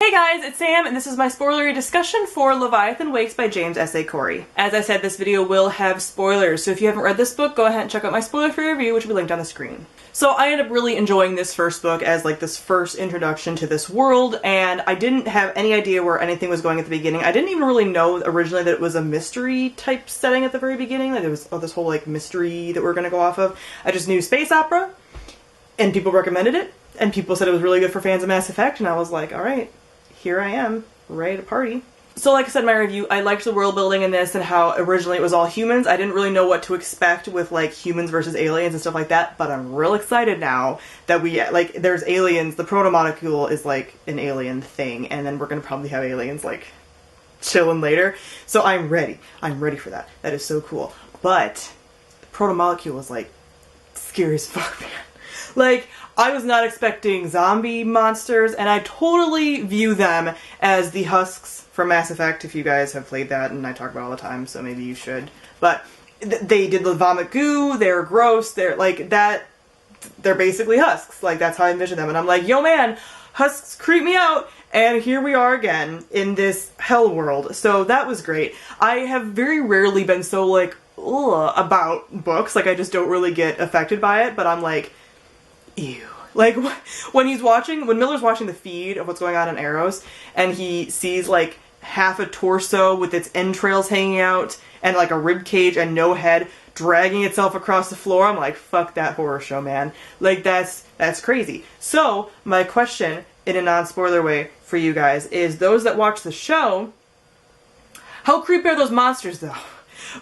Hey guys, it's Sam, and this is my spoilery discussion for Leviathan Wakes by James S.A. As I said, this video will have spoilers, so if you haven't read this book, go ahead and check out my spoiler-free review, which will be linked on the screen. So I ended up really enjoying this first book as like this first introduction to this world, and I didn't have any idea where anything was going at the beginning. I didn't even really know originally that it was a mystery type setting at the very beginning, that it was this whole like mystery that we're gonna go off of. I just knew space opera, and people recommended it, and people said it was really good for fans of Mass Effect, and I was like, alright, here I am, ready to party. So like I said in my review, I liked the world building in this and how originally it was all humans. I didn't really know what to expect with like humans versus aliens and stuff like that, but I'm real excited now that there's aliens. The proto-molecule is like an alien thing, and then we're gonna probably have aliens like chilling later. So I'm ready. I'm ready for that. That is so cool. But the proto-molecule is like scary as fuck, man. Like, I was not expecting zombie monsters, and I totally view them as the husks from Mass Effect, if you guys have played that, and I talk about it all the time, so maybe you should. But they did the vomit goo, they're gross, they're like that, they're basically husks. Like, that's how I envision them, and I'm like, yo man, husks creep me out, and here we are again in this hell world. So that was great. I have very rarely been so like, ugh, about books, like I just don't really get affected by it, but I'm like, ew. Like, when Miller's watching the feed of what's going on in Arrows, and he sees, like, half a torso with its entrails hanging out, and, like, a rib cage and no head dragging itself across the floor, I'm like, fuck that horror show, man. Like, that's crazy. So, my question, in a non-spoiler way for you guys, is those that watch the show, how creepy are those monsters, though?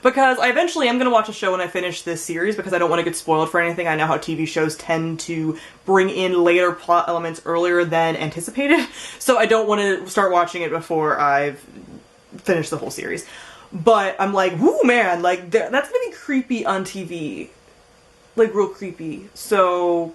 Because I eventually am going to watch a show when I finish this series, because I don't want to get spoiled for anything. I know how TV shows tend to bring in later plot elements earlier than anticipated, so I don't want to start watching it before I've finished the whole series. But I'm like, woo man, like, that's going to be creepy on TV. Like, real creepy. So,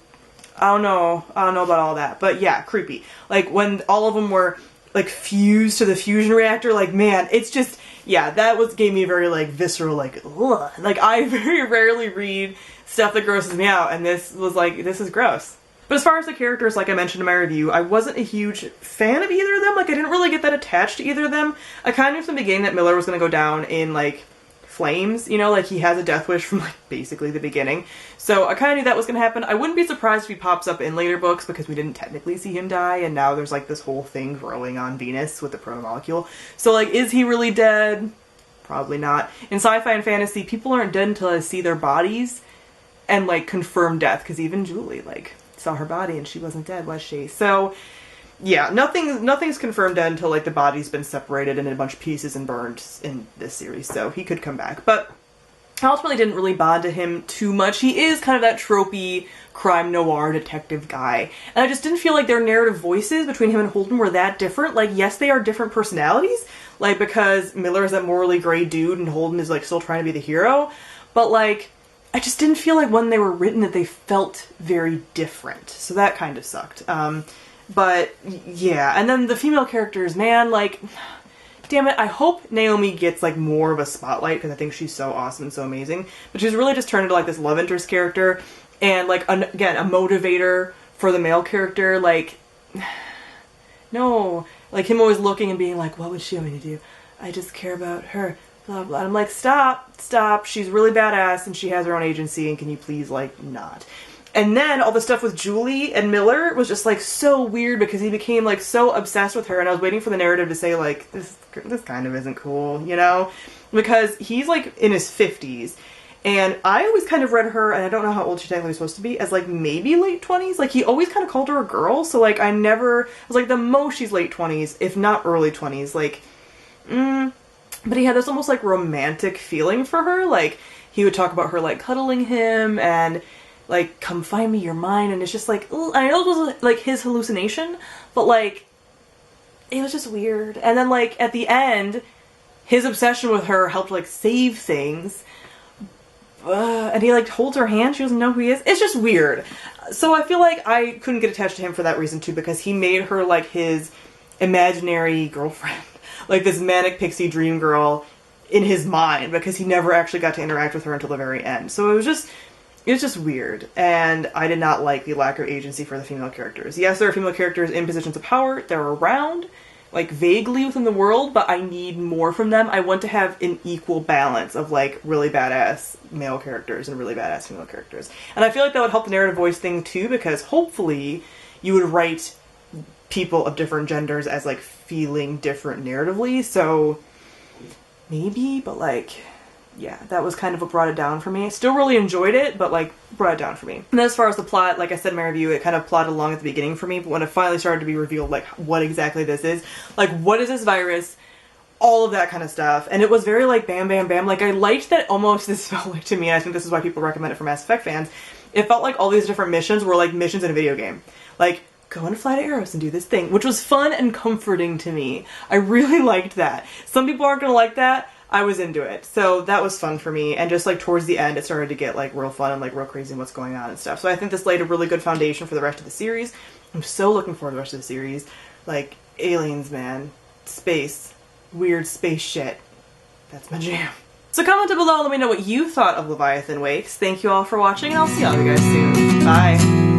I don't know about all that. But yeah, creepy. Like, when all of them were, like, fused to the fusion reactor, like, man, it's just... yeah, that gave me a very, like, visceral, like, ugh. Like, I very rarely read stuff that grosses me out, and this was like, this is gross. But as far as the characters, like I mentioned in my review, I wasn't a huge fan of either of them. Like, I didn't really get that attached to either of them. I kind of knew from the beginning that Miller was gonna go down in, like, flames, you know, like, he has a death wish from, like, basically the beginning. So I kind of knew that was gonna happen. I wouldn't be surprised if he pops up in later books, because we didn't technically see him die, and now there's, like, this whole thing growing on Venus with the proto-molecule. So, like, is he really dead? Probably not. In sci-fi and fantasy, people aren't dead until they see their bodies and, like, confirm death, because even Julie, like, saw her body and she wasn't dead, was she? So, yeah, nothing's confirmed dead until, like, the body's been separated into a bunch of pieces and burned in this series, so he could come back. But I ultimately didn't really bond to him too much. He is kind of that tropey crime noir detective guy, and I just didn't feel like their narrative voices between him and Holden were that different. Like, yes, they are different personalities, like, because Miller is that morally gray dude and Holden is, like, still trying to be the hero, but, like, I just didn't feel like when they were written that they felt very different, so that kind of sucked. But, yeah, and then the female characters, man, like, damn it, I hope Naomi gets, like, more of a spotlight, because I think she's so awesome and so amazing, but she's really just turned into, like, this love interest character, and, like, again, a motivator for the male character, like, no, like, him always looking and being like, what would she want me to do? I just care about her, blah, blah. And I'm like, stop, she's really badass, and she has her own agency, and can you please, like, not? And then all the stuff with Julie and Miller was just, like, so weird, because he became, like, so obsessed with her, and I was waiting for the narrative to say, like, this kind of isn't cool, you know? Because he's, like, in his 50s, and I always kind of read her, and I don't know how old she technically was supposed to be, as, like, maybe late 20s. Like, he always kind of called her a girl, so, like, I was like, the most she's late 20s, if not early 20s, like, but he had this almost, like, romantic feeling for her. Like, he would talk about her, like, cuddling him, and, like, come find me, you're mine, and it's just, like, ugh. I know it was, like, his hallucination, but, like, it was just weird. And then, like, at the end, his obsession with her helped, like, save things, and he, like, holds her hand, she doesn't know who he is. It's just weird. So I feel like I couldn't get attached to him for that reason, too, because he made her, like, his imaginary girlfriend. Like, this manic pixie dream girl in his mind, because he never actually got to interact with her until the very end. So it was just weird, and I did not like the lack of agency for the female characters. Yes, there are female characters in positions of power, they're around, like vaguely within the world, but I need more from them. I want to have an equal balance of like really badass male characters and really badass female characters. And I feel like that would help the narrative voice thing too, because hopefully you would write people of different genders as like feeling different narratively. So maybe, but like, yeah, that was kind of what brought it down for me. I still really enjoyed it, but like brought it down for me. And then as far as the plot, like I said in my review, it kind of plodded along at the beginning for me, but when it finally started to be revealed like what exactly this is, like what is this virus, all of that kind of stuff, and it was very like bam bam bam. Like I liked that almost this felt like to me, and I think this is why people recommend it for Mass Effect fans, it felt like all these different missions were like missions in a video game. Like, go and fly to Eros and do this thing, which was fun and comforting to me. I really liked that. Some people aren't gonna like that. I was into it. So that was fun for me. And just like towards the end, it started to get like real fun and like real crazy and what's going on and stuff. So I think this laid a really good foundation for the rest of the series. I'm so looking forward to the rest of the series. Like, aliens, man. Space. Weird space shit. That's my jam. So comment down below and let me know what you thought of Leviathan Wakes. Thank you all for watching, and I'll see all of you guys soon. Bye.